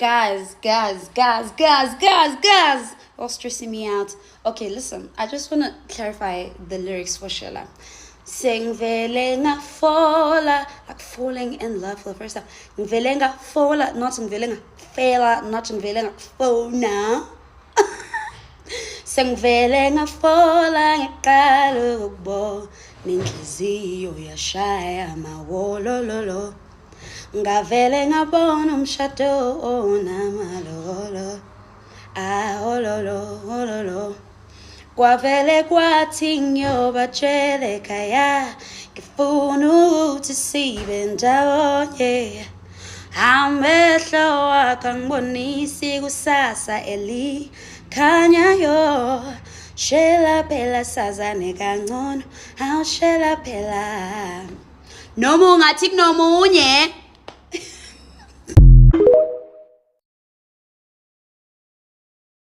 guys. All stressing me out. Okay, listen. I just want to clarify the lyrics for Sheila. Sing velenga fola, like falling in love for the first time. Velenga fola, not velenga fela, not velenga fona. Sing velenga fola, ngekalo ukbo, ninhliziyo yashaya mawolololo. Ngavele ngabona umshado onamalolo. Ololo. Kwavele kwathi ngiyobatshela ekhaya ngifuna ukuthi sibe ndawonye. Amehlo wakho angibonisi kusasa elikhanyayo. Shela phela sazane kangcono, awu shela phela. Noma ungathi kunomunye